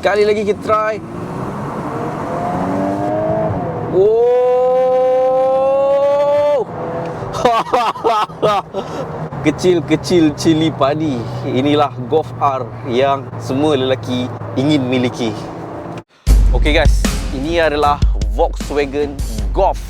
Sekali lagi kita try. Wow. Kecil-kecil cili padi. Inilah Golf R yang semua lelaki ingin miliki. Okey guys, ini adalah Volkswagen Golf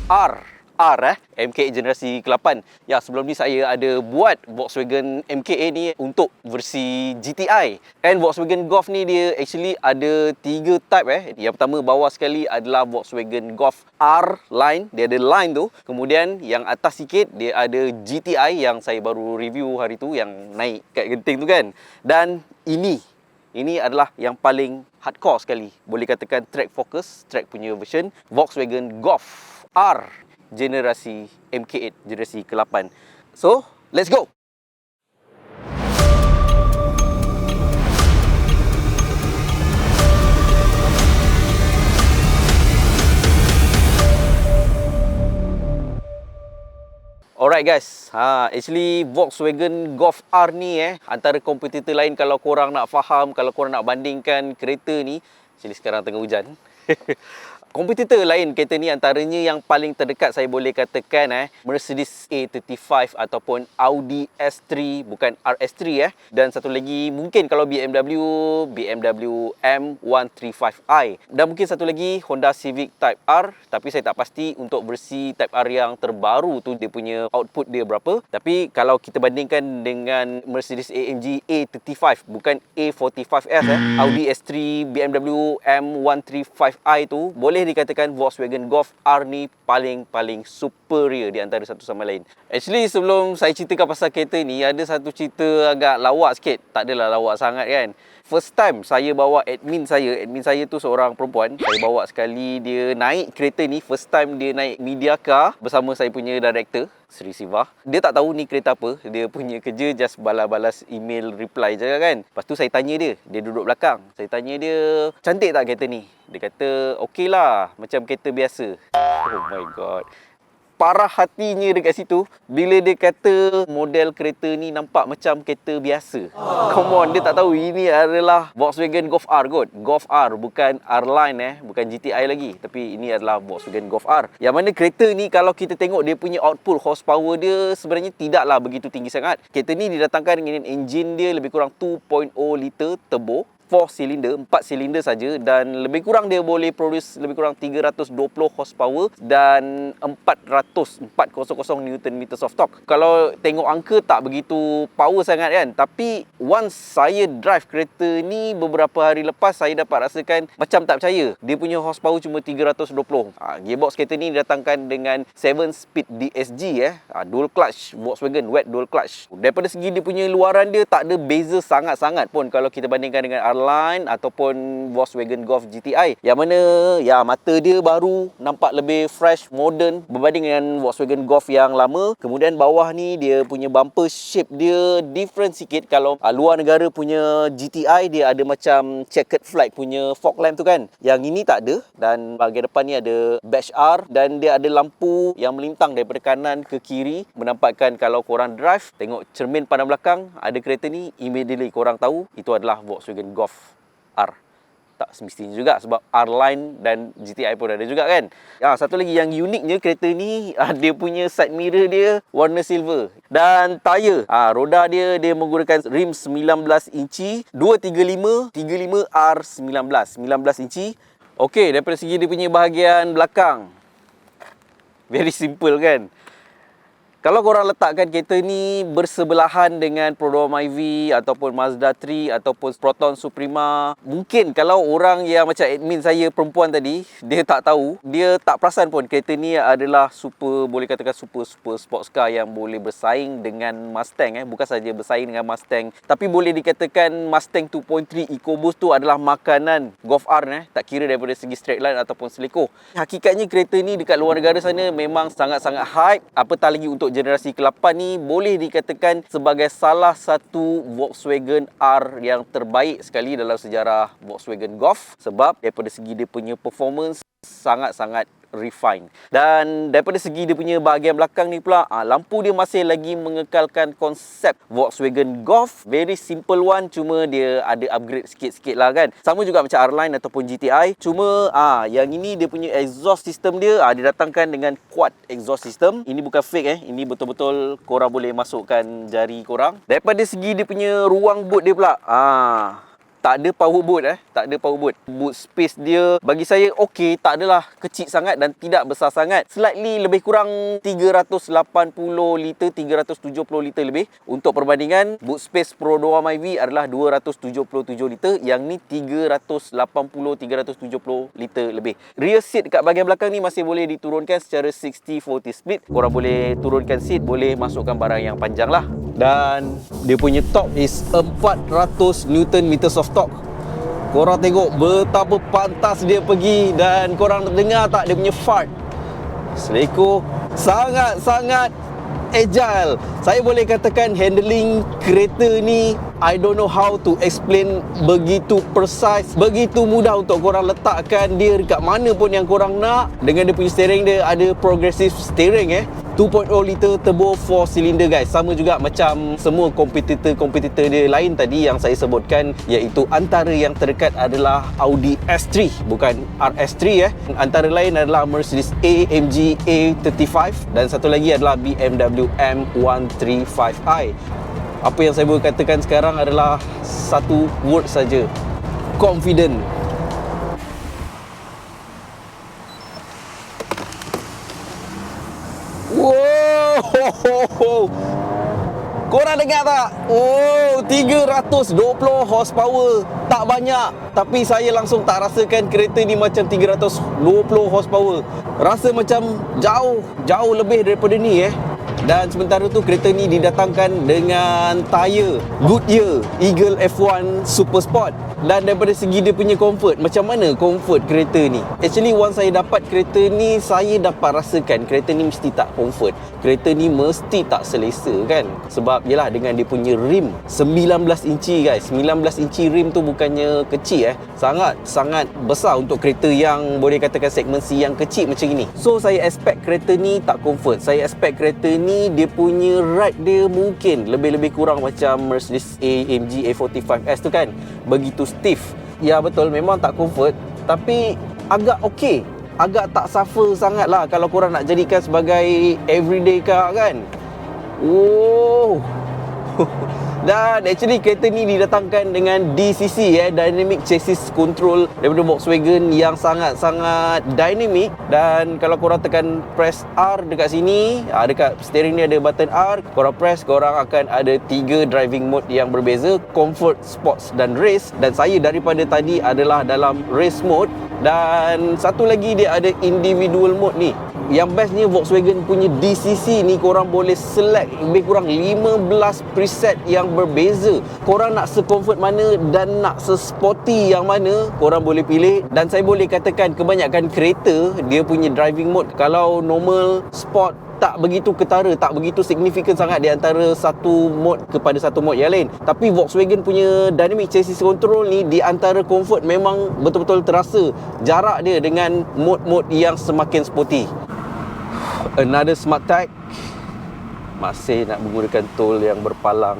R MK8 generasi ke-8. Ya, sebelum ni saya ada buat Volkswagen MK8 ni untuk versi GTI. And Volkswagen Golf ni dia actually ada 3 type Yang pertama bawah sekali adalah Volkswagen Golf R line, dia ada line tu. Kemudian yang atas sikit dia ada GTI yang saya baru review hari tu, yang naik kat genting tu kan. Dan ini adalah yang paling hardcore sekali. Boleh katakan track focus, track punya version Volkswagen Golf R generasi MK8 generasi ke-8. So, let's go. Alright guys, actually Volkswagen Golf R ni antara kompetitor lain, kalau korang nak faham, kalau korang nak bandingkan kereta ni, actually sekarang tengah hujan. Kompetitor lain kereta ni antaranya yang paling terdekat saya boleh katakan Mercedes A35 ataupun Audi S3, bukan RS3 dan satu lagi mungkin kalau BMW M135i, dan mungkin satu lagi Honda Civic Type R, tapi saya tak pasti untuk versi Type R yang terbaru tu dia punya output dia berapa. Tapi kalau kita bandingkan dengan Mercedes AMG A35, bukan A45S Audi S3, BMW M135i tu, boleh dikatakan Volkswagen Golf R ni paling superior di antara satu sama lain. Actually sebelum saya ceritakan pasal kereta ni, ada satu cerita agak lawak sikit. Tak adalah lawak sangat kan. First time saya bawa admin saya tu seorang perempuan. Saya bawa sekali dia naik kereta ni, first time dia naik media car bersama saya punya director Sri Siva. Dia tak tahu ni kereta apa. Dia punya kerja just balas email reply je kan. Lepas tu saya tanya dia duduk belakang. Saya tanya dia, cantik tak kereta ni? Dia kata, okey lah, macam kereta biasa. Oh my god. Parah hatinya dekat situ bila dia kata model kereta ni nampak macam kereta biasa. Come on, dia tak tahu ini adalah Volkswagen Golf R kot. Golf R, bukan R-Line bukan GTI lagi. Tapi ini adalah Volkswagen Golf R. Yang mana kereta ni kalau kita tengok dia punya output horsepower dia sebenarnya tidaklah begitu tinggi sangat. Kereta ni didatangkan dengan enjin dia lebih kurang 2.0 liter turbo, 4 silinder saja, dan lebih kurang dia boleh produce lebih kurang 320 horsepower dan 400 Newton meters of torque. Kalau tengok angka tak begitu power sangat kan, tapi once saya drive kereta ni beberapa hari lepas, saya dapat rasakan macam tak percaya. Dia punya horsepower cuma 320. Gearbox kereta ni didatangkan dengan 7 speed DSG dual clutch, Volkswagen wet dual clutch. Daripada segi dia punya luaran dia tak ada beza sangat-sangat pun kalau kita bandingkan dengan R-Line ataupun Volkswagen Golf GTI, yang mana ya mata dia baru, nampak lebih fresh, modern berbanding dengan Volkswagen Golf yang lama. Kemudian bawah ni dia punya bumper shape dia different sikit. Kalau luar negara punya GTI dia ada macam checkered flag punya fog lamp tu kan, yang ini tak ada. Dan bahagian depan ni ada badge R, dan dia ada lampu yang melintang daripada kanan ke kiri, menampakkan kalau korang drive, tengok cermin pandang belakang ada kereta ni, immediately korang tahu itu adalah Volkswagen Golf R. Tak semestinya juga, sebab R-Line dan GTI pun ada juga kan. Satu lagi yang uniknya kereta ni, dia punya side mirror dia warna silver. Dan tayar, roda dia menggunakan rim 19 inci 235 35R19 inci. Okey, daripada segi dia punya bahagian belakang, very simple kan. Kalau korang letakkan kereta ni bersebelahan dengan Prodome IV ataupun Mazda 3 ataupun Proton Suprema, mungkin kalau orang yang macam admin saya perempuan tadi, dia tak tahu, dia tak perasan pun kereta ni adalah boleh katakan super sports car yang boleh bersaing dengan Mustang. Bukan saja bersaing dengan Mustang, tapi boleh dikatakan Mustang 2.3 EcoBoost tu adalah makanan Golf R tak kira daripada segi straight line ataupun seleko. Hakikatnya kereta ni dekat luar negara sana memang sangat-sangat hype, apatah lagi untuk generasi ke-8 ni boleh dikatakan sebagai salah satu Volkswagen R yang terbaik sekali dalam sejarah Volkswagen Golf, sebab daripada segi dia punya performance sangat-sangat refine. Dan daripada segi dia punya bahagian belakang ni pula, lampu dia masih lagi mengekalkan konsep Volkswagen Golf. Very simple one, cuma dia ada upgrade sikit-sikit lah kan. Sama juga macam R-Line ataupun GTI. Cuma yang ini dia punya exhaust system dia, dia datangkan dengan quad exhaust system. Ini bukan fake ini betul-betul korang boleh masukkan jari korang. Daripada segi dia punya ruang boot dia pula, tak ada power boot tak ada power boot. Boot space dia bagi saya okey, tak adalah kecil sangat dan tidak besar sangat. Slightly lebih kurang 380 liter, 370 liter lebih. Untuk perbandingan, boot space Pro 2 myV adalah 277 liter, yang ni 380 370 liter lebih. Rear seat dekat bahagian belakang ni masih boleh diturunkan secara 60-40 split. Korang boleh turunkan seat, boleh masukkan barang yang panjang lah. Dan dia punya torque is 400 Newton meters of torque. Korang tengok betapa pantas dia pergi, dan korang dengar tak dia punya fart? Seleko sangat-sangat agile. Saya boleh katakan handling kereta ni, I don't know how to explain, begitu precise, begitu mudah untuk korang letakkan dia dekat mana pun yang korang nak. Dengan dia punya steering, dia ada progressive steering 2.0 liter turbo 4 cylinder guys. Sama juga macam semua kompetitor dia lain tadi yang saya sebutkan, iaitu antara yang terdekat adalah Audi S3, bukan RS3 Antara lain adalah Mercedes AMG A35 dan satu lagi adalah BMW M135i. Apa yang saya boleh katakan sekarang adalah satu word saja: confident. Wow, korang dengar tak? 320 horsepower. Tak banyak, tapi saya langsung tak rasakan kereta ni macam 320 horsepower. Rasa macam jauh lebih daripada ni Dan sementara tu kereta ni didatangkan dengan tayar Goodyear Eagle F1 Super Sport. Dan daripada segi dia punya comfort, macam mana comfort kereta ni? Actually once saya dapat kereta ni, saya dapat rasakan kereta ni mesti tak comfort. Kereta ni mesti tak selesa kan. Sebab yelah, dengan dia punya rim 19 inci guys. 19 inci rim tu bukannya kecil sangat besar untuk kereta yang boleh katakan segmen C yang kecil macam ini. So saya expect kereta ni tak comfort. Saya expect kereta ni dia punya ride dia mungkin lebih kurang macam Mercedes AMG A45S tu kan, begitu stiff. Ya betul, memang tak comfort, tapi agak okey, agak tak suffer sangat lah kalau korang nak jadikan sebagai everyday car kan. Dan actually kereta ni didatangkan dengan DCC Dynamic Chassis Control daripada Volkswagen yang sangat-sangat dynamic. Dan kalau korang tekan press R dekat sini, dekat steering ni ada button R, korang press, korang akan ada 3 driving mode yang berbeza: Comfort, Sports dan Race. Dan saya daripada tadi adalah dalam Race mode. Dan satu lagi dia ada individual mode ni. Yang bestnya Volkswagen punya DCC ni, korang boleh select lebih kurang 15 preset yang berbeza. Korang nak se-comfort mana dan nak se-sporty yang mana, korang boleh pilih. Dan saya boleh katakan kebanyakan kereta dia punya driving mode, kalau normal, sport, tak begitu ketara, tak begitu signifikan sangat di antara satu mode kepada satu mode yang lain. Tapi Volkswagen punya Dynamic Chassis Control ni, di antara comfort memang betul-betul terasa jarak dia dengan mode-mode yang semakin sporty. Another smart tag. Masih nak menggunakan tool yang berpalang.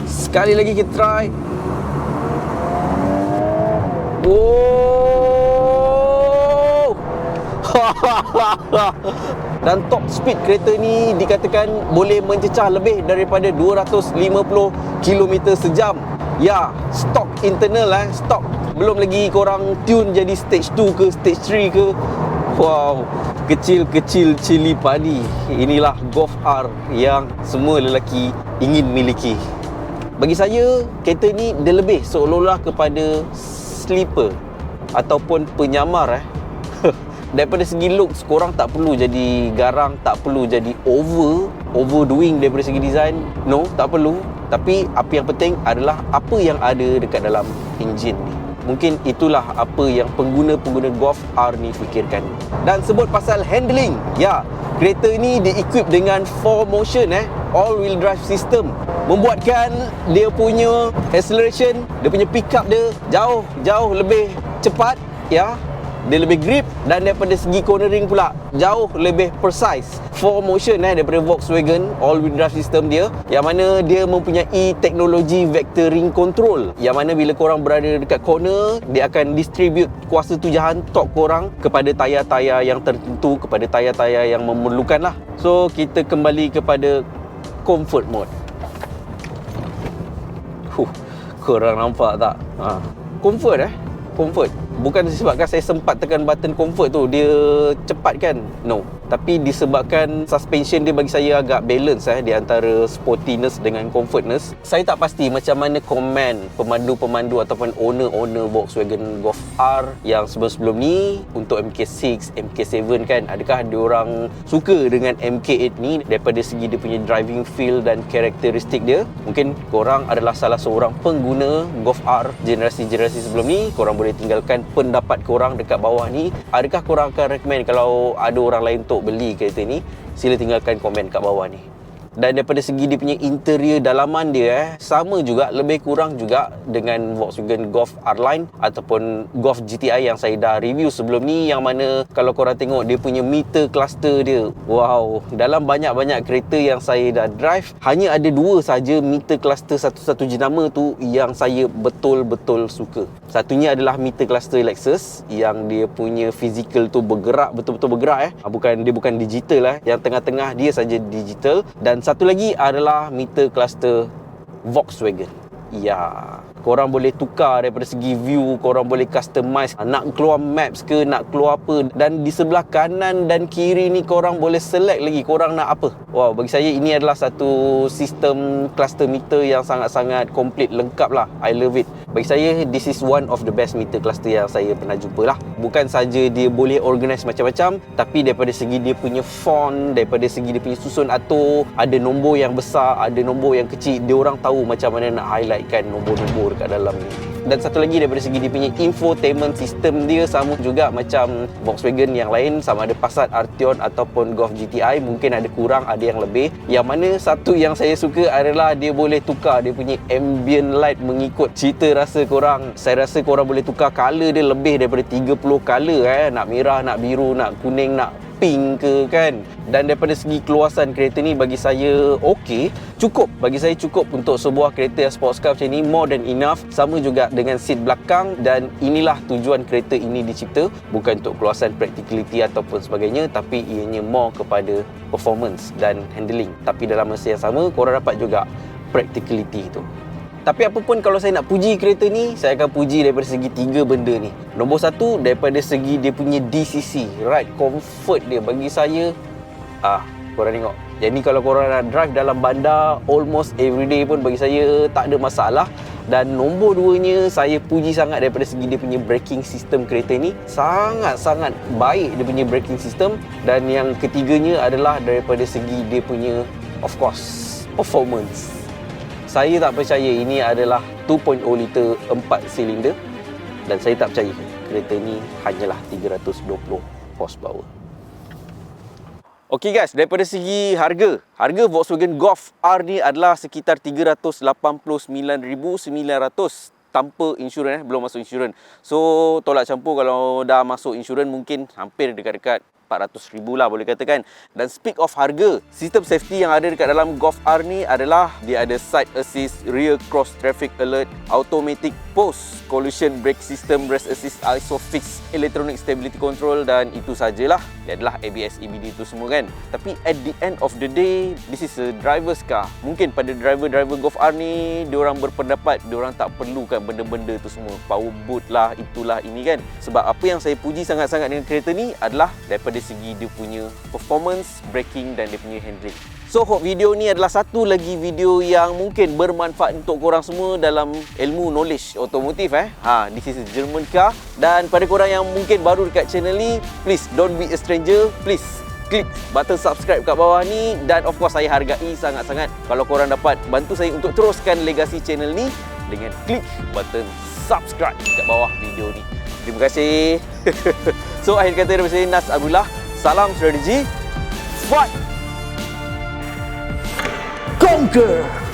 Sekali lagi kita try. Dan top speed kereta ni dikatakan boleh mencecah lebih daripada 250 km sejam. Ya, stock internal stock. Belum lagi korang tune jadi stage 2 ke stage 3 ke. Wow, kecil-kecil cili padi. Inilah Golf R yang semua lelaki ingin miliki. Bagi saya, kereta ni dia lebih seolah-olah kepada sleeper ataupun penyamar Daripada segi looks, korang tak perlu jadi garang, tak perlu jadi overdoing daripada segi design. No, tak perlu. Tapi apa yang penting adalah apa yang ada dekat dalam enjin ni. Mungkin itulah apa yang pengguna-pengguna Golf R ni fikirkan. Dan sebut pasal handling, ya, kereta ni di-equip dengan 4Motion all-wheel drive system, membuatkan dia punya acceleration, dia punya pick up dia jauh lebih cepat, ya. dia lebih grip, dan daripada segi cornering pula jauh lebih precise. 4Motion daripada Volkswagen all-wheel drive system dia, yang mana dia mempunyai teknologi vectoring control, yang mana bila korang berada dekat corner, dia akan distribute kuasa tujahan torque korang kepada tayar-tayar yang tertentu, kepada tayar-tayar yang memerlukan lah. So kita kembali kepada comfort mode. Korang nampak tak? Comfort comfort. Bukan disebabkan saya sempat tekan button comfort tu dia cepat kan? No. Tapi disebabkan suspension dia bagi saya agak balance di antara sportiness dengan comfortness. Saya tak pasti macam mana komen pemandu-pemandu ataupun owner Volkswagen Golf R yang sebelum-sebelum ni untuk MK6, MK7 kan, adakah dia orang suka dengan MK8 ni daripada segi dia punya driving feel dan karakteristik dia. Mungkin korang adalah salah seorang pengguna Golf R generasi-generasi sebelum ni, korang boleh tinggalkan pendapat korang dekat bawah ni. Adakah korang akan recommend kalau ada orang lain untuk beli kereta ni? Sila tinggalkan komen kat bawah ni. Dan daripada segi dia punya interior dalaman dia sama juga, lebih kurang juga dengan Volkswagen Golf R-Line ataupun Golf GTI yang saya dah review sebelum ni, yang mana kalau korang tengok dia punya meter cluster dia, wow, dalam banyak-banyak kereta yang saya dah drive, hanya ada dua saja meter cluster satu-satu jenama tu yang saya betul-betul suka. Satunya adalah meter cluster Lexus yang dia punya physical tu bergerak, betul-betul bergerak dia bukan digital yang tengah-tengah dia saja digital. Dan satu lagi adalah meter cluster Volkswagen. Ya, korang boleh tukar daripada segi view, korang boleh customize, nak keluar maps ke, nak keluar apa. Dan di sebelah kanan dan kiri ni korang boleh select lagi korang nak apa. Wow, bagi saya ini adalah satu sistem cluster meter yang sangat-sangat komplit, lengkap lah. I love it. Bagi saya, this is one of the best meter cluster yang saya pernah jumpa lah. Bukan saja dia boleh organize macam-macam, tapi daripada segi dia punya font, daripada segi dia punya susun atur, ada nombor yang besar, ada nombor yang kecil, dia orang tahu macam mana nak highlightkan nombor-nombor kat dalam ni. Dan satu lagi daripada segi dia punya infotainment system dia sama juga macam Volkswagen yang lain, sama ada Passat, Arteon ataupun Golf GTI, mungkin ada kurang, ada yang lebih. Yang mana satu yang saya suka adalah dia boleh tukar dia punya ambient light mengikut cita rasa korang. Saya rasa korang boleh tukar color dia lebih daripada 30 color nak merah, nak biru, nak kuning, nak pink ke kan. Dan daripada segi keluasan kereta ni bagi saya okey, cukup. Bagi saya cukup untuk sebuah kereta sports car macam ni, more than enough. Sama juga dengan seat belakang, dan inilah tujuan kereta ini dicipta, bukan untuk keluasan practicality ataupun sebagainya, tapi ianya more kepada performance dan handling. Tapi dalam masa yang sama korang dapat juga practicality tu. Tapi apapun, kalau saya nak puji kereta ni, saya akan puji daripada segi 3 benda ni. Nombor 1, daripada segi dia punya DCC, ride comfort dia bagi saya, korang tengok. Jadi kalau korang nak drive dalam bandar almost everyday pun bagi saya tak ada masalah. Dan nombor 2-nya, saya puji sangat daripada segi dia punya braking system kereta ni. Sangat-sangat baik dia punya braking system. Dan yang ketiganya adalah daripada segi dia punya, of course, performance. Saya tak percaya ini adalah 2.0 liter 4 silinder, dan saya tak percaya kereta ni hanyalah 320 horsepower. Okey guys, daripada segi harga Volkswagen Golf R ni adalah sekitar 389,900 tanpa insurans, belum masuk insurans. So tolak campur, kalau dah masuk insurans mungkin hampir dekat-dekat 400,000 lah boleh katakan. Dan speak of harga, sistem safety yang ada dekat dalam Golf R ni adalah dia ada side assist, rear cross traffic alert, automatic post collision brake system, brake assist, ISOFIX, electronic stability control, dan itu sajalah. Dia adalah ABS, EBD itu semua kan. Tapi at the end of the day, this is a driver's car. Mungkin pada driver Golf R ni, diorang berpendapat diorang tak perlukan benda-benda tu semua, power boot lah, itulah ini kan. Sebab apa yang saya puji sangat-sangat dengan kereta ni adalah daripada segi dia punya performance, braking, dan dia punya handling. So hope video ni adalah satu lagi video yang mungkin bermanfaat untuk korang semua dalam ilmu knowledge otomotif This is a German car. Dan pada korang yang mungkin baru dekat channel ni, please don't be a stranger, please klik button subscribe kat bawah ni. Dan of course saya hargai sangat-sangat kalau korang dapat bantu saya untuk teruskan legasi channel ni dengan klik button subscribe kat bawah video ni. Terima kasih. So akhir kata daripada saya, Nas Abdullah. Salam strategi. Fight! Conquer!